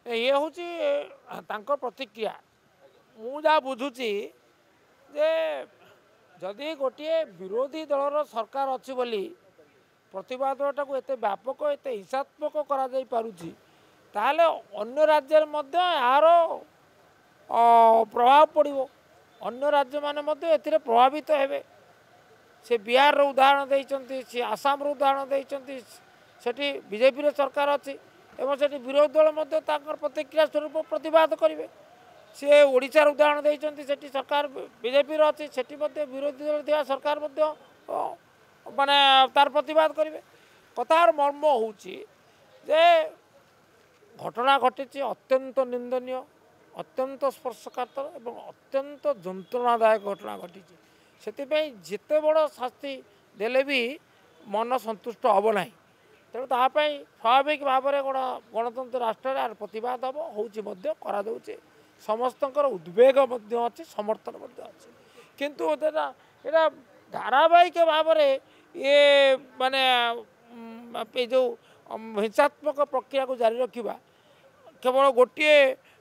ये हूँ प्रतिक्रिया मु जहाँ बुझुची जे जदि गोटे विरोधी दलर सरकार अच्छी बोली प्रतिवादटा को एत व्यापक एत हिंसात्मक करा जाई पारुची ताहले अन्य राज्य यार प्रभाव पड़ो अन्य राज्य माने एथिरे प्रभावित हेबे से बिहार उदाहरण देइचंती से आसाम उदाहरण देइचंती सेठी बीजेपी सरकार अच्छी एवं सेठी विरोधी दल प्रतिक्रिया स्वरूप प्रतिवाद करेंगे सी ओडिशार उदाहरण देइचंती सेठी सरकार बीजेपी अच्छी सेठी विरोधी दल दिया सरकार माने तार प्रतिवाद करेंगे कथार मर्म हूँ जे घटना घटी अत्यंत निंदनीय अत्यंत स्पर्शकातर एवं अत्यंत जंत्रणादायक घटना घटी से जिते बड़ शास्ति देले भी मन संतुष्ट हम ना तेणु तापाई स्वाभाविक भाव में गणतंत्र राष्ट्र यार प्रतिवाद हम हो समस्त उद्वेग अच्छी समर्थन अच्छी किंतु यहाँ धारावाहिक भाव में ये माने जो हिंसात्मक प्रक्रिया को जारी रखा केवल गोटे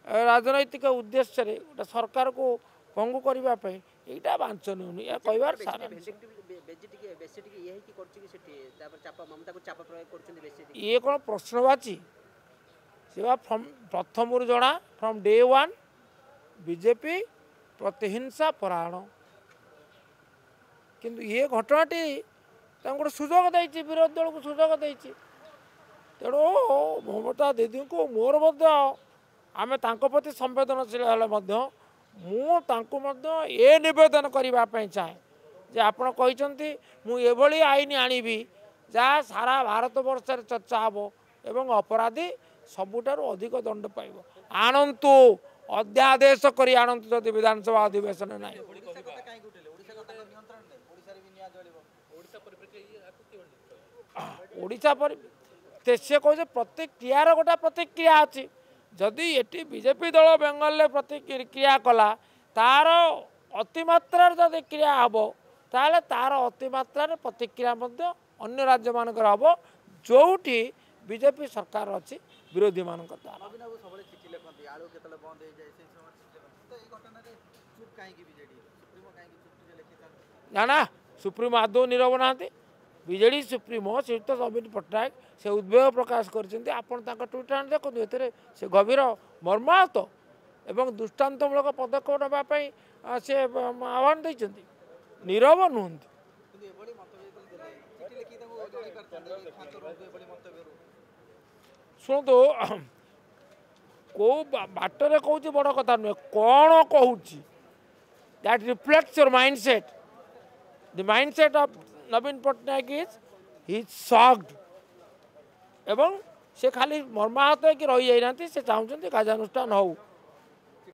राजनैतिक उद्देश्य गोटे सरकार को पंगु करने यहाँ वांछनीय या कहबार सारा ये कौन प्रश्नवाची से प्रथम जना फ्रॉम डे वन बीजेपी प्रतिहिंसा परायण किंतु ये घटनाटी गोटे सुजोग देती विरोधी दल को सुजोग देती तेणु ममता दीदी को मोर आमे तांको प्रति संवेदनशील ये निवेदन करने चाहे जे आपण कहते मुझे आईन आनीबी जहाँ सारा भारत वर्ष चर्चा हम एवं अपराधी सबुठार अधिक दंड पाइब आणंतु अध्यादेश करी आणंतु जदि विधानसभा अधिवेशन ना ओडिशा पर से कहे प्रतिक्रियार गोटा प्रतिक्रिया अच्छी जदि ये बीजेपी दल बेंगल प्रतिक्रिया कला तार अतिमात्रा जदि क्रिया हम ताले तार अतिमात्रा प्रतिक्रिया अन्य राज्य मानक हम जोठी बीजेपी सरकार अच्छी विरोधी मान ना ना सुप्रीमो आदौ नीरव ना बीजेडी सुप्रीमो श्रीयुक्त नवीन पट्टनायक से उद्वेग प्रकाश करते आपण ट्विटर देखो से गभीर मर्माहत एवं दृष्टांतमूलक पदक्षेप नापी से आह्वान देते नीरव नुहति शुणु कौ बाटर कौच बड़ कथा नुहे कौन कहूँ that reflects your mindset the mindset of Naveen Patnaik is he shocked एवं से खाली मर्माहत कि रही जाना से चाहते कार्यानुष्ठान हो